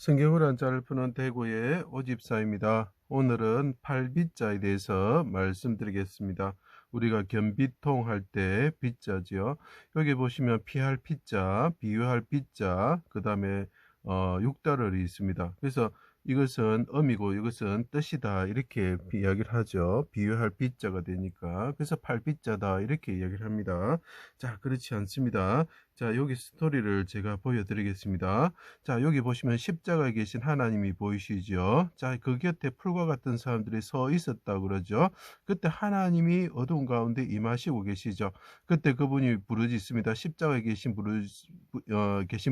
성경을 한자를 푸는 대구의 오집사입니다. 오늘은 팔빗자에 대해서 말씀드리겠습니다. 우리가 겸비통 할 때 빗자지요. 여기 보시면 피할 빗자, 비유할 빗자, 그 다음에 육달을이 있습니다. 그래서 이것은 음이고 이것은 뜻이다 이렇게 이야기를 하죠. 비유할 빗자가 되니까. 그래서 팔빗자다 이렇게 이야기를 합니다. 자, 그렇지 않습니다. 자, 여기 스토리를 제가 보여드리겠습니다. 자, 여기 보시면 십자가에 계신 하나님이 보이시죠? 자, 그 곁에 풀과 같은 사람들이 서 있었다 그러죠. 그때 하나님이 어두운 가운데 임하시고 계시죠. 그때 그분이 부르짖습니다. 십자가에 계신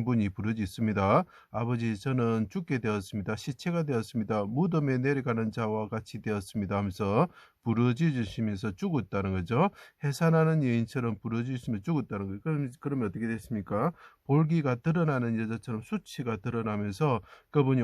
분이 부르짖습니다. 아버지, 저는 죽게 되었습니다. 시체가 되었습니다. 무덤에 내려가는 자와 같이 되었습니다 하면서 부르짖으시면서 죽었다는 거죠. 해산하는 여인처럼 부르짖으시면 죽었다는 거예요. 그러면 어떻게 됐습니까? 볼기가 드러나는 여자처럼 수치가 드러나면서 그분이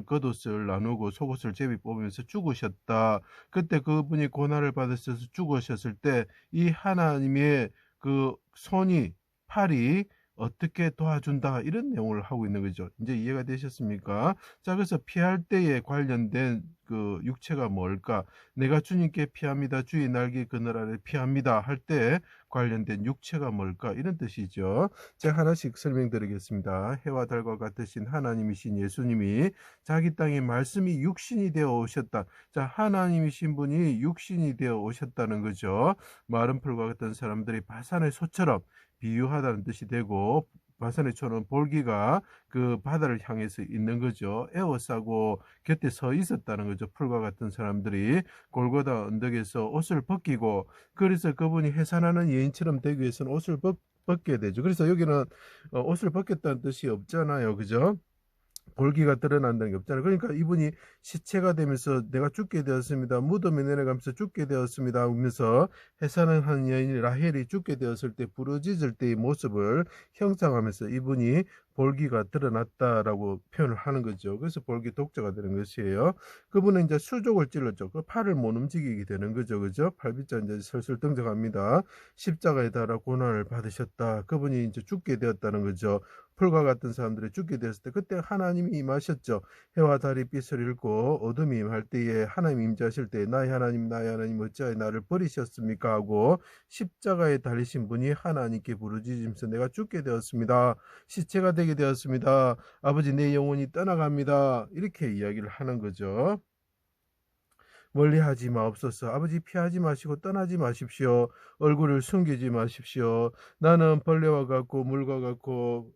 겉옷을 나누고 속옷을 제비 뽑으면서 죽으셨다. 그때 그분이 고난을 받으셔서 죽으셨을 때 이 하나님의 그 손이, 팔이 어떻게 도와준다 이런 내용을 하고 있는 거죠. 이제 이해가 되셨습니까? 자, 그래서 피할 때에 관련된 그 육체가 뭘까? 내가 주님께 피합니다. 주의 날개 그늘 아래 피합니다 할 때 관련된 육체가 뭘까? 이런 뜻이죠. 제가 하나씩 설명드리겠습니다. 해와 달과 같으신 하나님이신 예수님이 자기 땅에 말씀이 육신이 되어 오셨다. 자, 하나님이신 분이 육신이 되어 오셨다는 거죠. 마른 풀과 같은 사람들이 바산의 소처럼 비유하다는 뜻이 되고, 바산의 초는 볼기가 그 바다를 향해서 있는 거죠. 에워싸고 곁에 서 있었다는 거죠. 풀과 같은 사람들이 골고다 언덕에서 옷을 벗기고, 그래서 그분이 해산하는 여인처럼 되기 위해서는 옷을 벗게 되죠. 그래서 여기는 옷을 벗겼다는 뜻이 없잖아요. 그죠? 볼기가 드러난다는 게 없잖아요. 그러니까 이분이 시체가 되면서 내가 죽게 되었습니다. 무덤에 내려가면서 죽게 되었습니다 하면서 해산을 한 여인 라헬이 죽게 되었을 때 부르짖을 때의 모습을 형상하면서 이분이 볼기가 드러났다라고 표현을 하는 거죠. 그래서 볼기 독자가 되는 것이에요. 그분은 이제 수족을 찔렀죠. 그 팔을 못 움직이게 되는 거죠. 그죠? 팔빗자 이제 슬슬 등장합니다. 십자가에 달아 고난을 받으셨다. 그분이 이제 죽게 되었다는 거죠. 풀과 같은 사람들이 죽게 되었을 때 그때 하나님이 임하셨죠. 해와 달이 빛을 잃고 어둠이 임할 때에 하나님 임재하실 때 나의 하나님 어찌하여 나를 버리셨습니까 하고 십자가에 달리신 분이 하나님께 부르짖으면서 내가 죽게 되었습니다. 시체가 되게 되었습니다. 아버지, 내 영혼이 떠나갑니다. 이렇게 이야기를 하는 거죠. 멀리하지 마옵소서. 아버지, 피하지 마시고 떠나지 마십시오. 얼굴을 숨기지 마십시오. 나는 벌레와 같고 물과 같고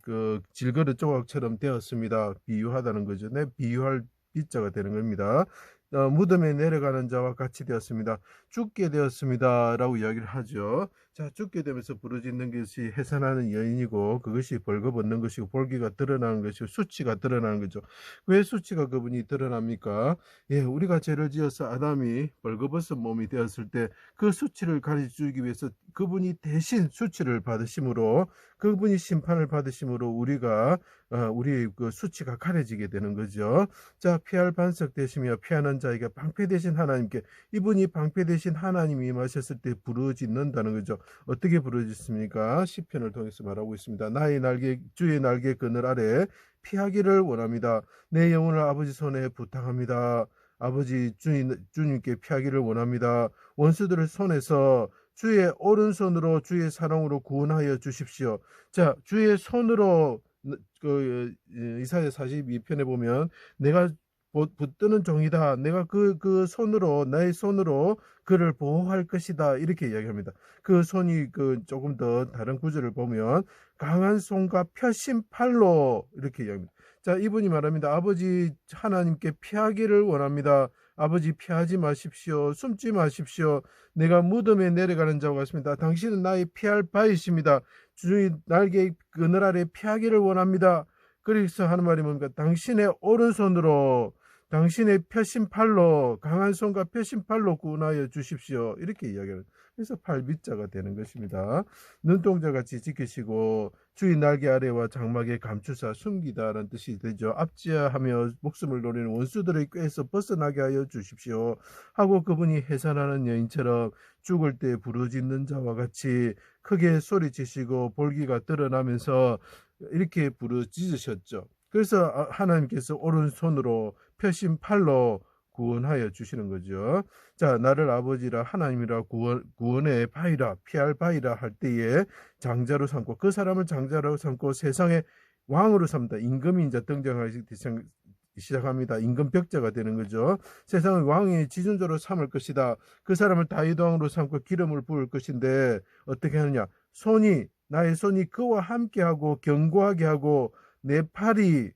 그 질그릇 조각처럼 되었습니다. 비유하다는 거죠. 내 비유할 빗자가 되는 겁니다. 무덤에 내려가는 자와 같이 되었습니다. 죽게 되었습니다 라고 이야기를 하죠. 자, 죽게 되면서 부르짖는 것이 해산하는 여인이고, 그것이 벌거벗는 것이고, 볼기가 드러나는 것이고, 수치가 드러나는 거죠. 왜 수치가 그분이 드러납니까? 예, 우리가 죄를 지어서 아담이 벌거벗은 몸이 되었을 때 그 수치를 가려주기 위해서 그분이 대신 수치를 받으심으로, 그분이 심판을 받으심으로 우리가 우리 그 수치가 가려지게 되는 거죠. 자, 피할 반석 되시며 피하는 자에게 방패 되신 하나님께, 이분이 방패 되신 하나님이 임하셨을 때 부르짖는다는 거죠. 어떻게 부르짖습니까? 시편을 통해서 말하고 있습니다. 나의 날개, 주의 날개 그늘 아래 피하기를 원합니다. 내 영혼을 아버지 손에 부탁합니다. 아버지, 주님께 피하기를 원합니다. 원수들의 손에서 주의 오른손으로 주의 사랑으로 구원하여 주십시오. 자, 주의 손으로, 이사야 42편에 보면 내가 붙드는 종이다. 내가 그 손으로, 나의 손으로 그를 보호할 것이다. 이렇게 이야기합니다. 그 손이 조금 더 다른 구절을 보면 강한 손과 펴신 팔로 이렇게 이야기합니다. 자, 이분이 말합니다. 아버지, 하나님께 피하기를 원합니다. 아버지, 피하지 마십시오. 숨지 마십시오. 내가 무덤에 내려가는 자와 같습니다. 당신은 나의 피할 바이십니다. 주의 날개 그늘 아래 피하기를 원합니다. 그래서 하는 말이 뭡니까? 당신의 오른손으로, 당신의 펴신 팔로, 강한 손과 펴신 팔로 구원하여 주십시오. 이렇게 이야기를. 그래서 팔빗자가 되는 것입니다. 눈동자같이 지키시고 주의 날개 아래와 장막에 감추사 숨기다라는 뜻이 되죠. 압제하며 목숨을 노리는 원수들의 꾀에서 벗어나게 하여 주십시오 하고, 그분이 해산하는 여인처럼 죽을 때 부르짖는 자와 같이 크게 소리치시고 볼기가 드러나면서 이렇게 부르짖으셨죠. 그래서 하나님께서 오른손으로 펴신 팔로 구원하여 주시는 거죠. 자, 나를 아버지라 하나님이라 구원의 바위라 피할 바위라 할 때에 장자로 삼고 그 사람을 장자로 삼고 세상의 왕으로 삼다. 임금이 이제 등장하기 시작합니다. 임금벽자가 되는 거죠. 세상의 왕의 지존자로 삼을 것이다. 그 사람을 다윗 왕으로 삼고 기름을 부을 것인데 어떻게 하느냐? 나의 손이 그와 함께하고 견고하게 하고 내 팔이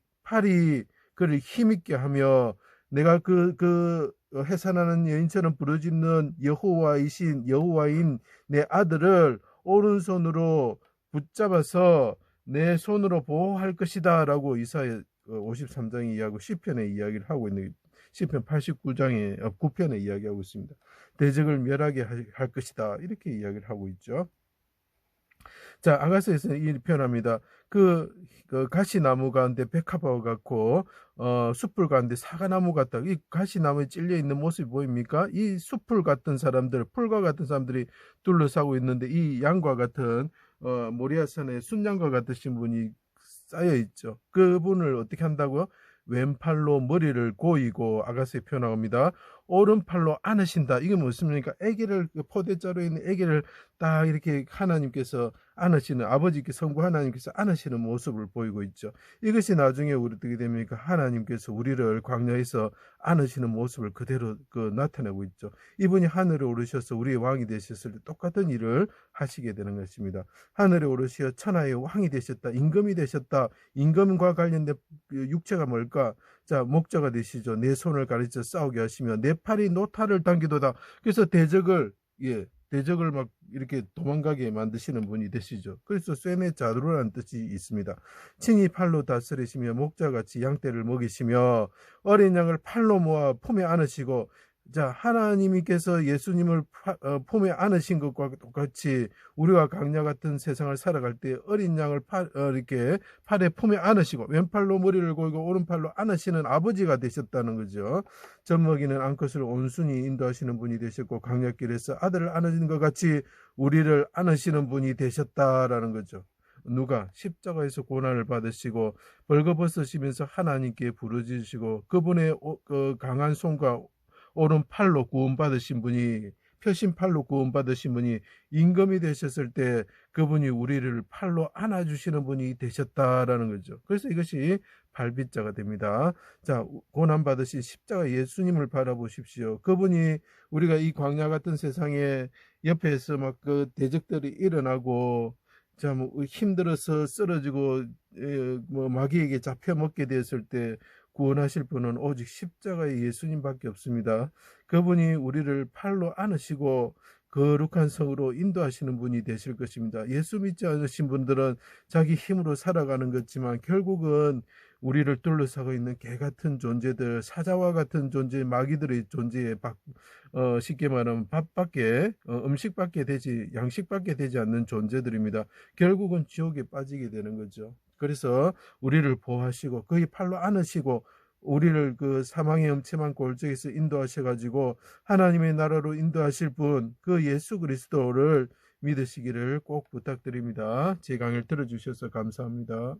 그를 힘있게 하며 내가 그 해산하는 여인처럼 부르짖는 여호와인 내 아들을 오른손으로 붙잡아서 내 손으로 보호할 것이다 라고 이사야 53장의 이야기하고 시편의 이야기를 하고 있는 시편 89장의 9편의 이야기하고 있습니다. 대적을 멸하게 할 것이다 이렇게 이야기를 하고 있죠. 자, 아가서에서는 이 표현합니다. 그 가시나무 가운데 백합화와 같고 숯불 가운데 사과나무 같다. 이 가시나무에 찔려 있는 모습이 보입니까? 이 숯불 같은 사람들, 풀과 같은 사람들이 둘러싸고 있는데 이 양과 같은 모리아산에 순양과 같으신 분이 쌓여 있죠. 그분을 어떻게 한다고요? 왼팔로 머리를 고이고 아가서에 표현합니다. 오른팔로 안으신다. 이게 무엇입니까? 아기를 포대자로 있는 아기를 딱 이렇게 하나님께서 안으시는 아버지께 성부 하나님께서 안으시는 모습을 보이고 있죠. 이것이 나중에 우리 어떻게 됩니까? 하나님께서 우리를 광야에서 안으시는 모습을 그대로 나타내고 있죠. 이분이 하늘에 오르셔서 우리의 왕이 되셨을 때 똑같은 일을 하시게 되는 것입니다. 하늘에 오르시어 천하의 왕이 되셨다. 임금이 되셨다. 임금과 관련된 육체가 뭘까? 자, 목자가 되시죠. 내 손을 가르쳐 싸우게 하시며 내 팔이 노타를 당기도다. 그래서 대적을 막 이렇게 도망가게 만드시는 분이 되시죠. 그래서 쇠네 자루라는 뜻이 있습니다. 친히 팔로 다스리시며 목자같이 양떼를 먹이시며 어린 양을 팔로 모아 품에 안으시고 자, 하나님께서 예수님을 품에 안으신 것과 똑같이 우리가 강야 같은 세상을 살아갈 때 어린 양을 이렇게 팔에 품에 안으시고 왼팔로 머리를 고이고 오른팔로 안으시는 아버지가 되셨다는 거죠. 젖먹이는 암컷을 온순히 인도하시는 분이 되셨고 강야길에서 아들을 안으시는 것 같이 우리를 안으시는 분이 되셨다라는 거죠. 누가 십자가에서 고난을 받으시고 벌거벗으시면서 하나님께 부르짖으시고 그분의 강한 손과 오른팔로 구원받으신 분이 펴신 팔로 구원받으신 분이 임금이 되셨을 때 그분이 우리를 팔로 안아주시는 분이 되셨다라는 거죠. 그래서 이것이 발빗자가 됩니다. 자, 고난받으신 십자가 예수님을 바라보십시오. 그분이 우리가 이 광야 같은 세상에 옆에서 막 그 대적들이 일어나고 자, 뭐 힘들어서 쓰러지고 뭐 마귀에게 잡혀 먹게 되었을 때 구원하실 분은 오직 십자가의 예수님밖에 없습니다. 그분이 우리를 팔로 안으시고 거룩한 성으로 인도하시는 분이 되실 것입니다. 예수 믿지 않으신 분들은 자기 힘으로 살아가는 것지만 결국은 우리를 둘러싸고 있는 개 같은 존재들, 사자와 같은 존재, 마귀들의 존재에 쉽게 말하면 밥밖에 음식밖에 되지 양식밖에 되지 않는 존재들입니다. 결국은 지옥에 빠지게 되는 거죠. 그래서 우리를 보호하시고 그의 팔로 안으시고 우리를 그 사망의 음침한 골짜기에서 인도하셔가지고 하나님의 나라로 인도하실 분 그 예수 그리스도를 믿으시기를 꼭 부탁드립니다. 제 강의를 들어주셔서 감사합니다.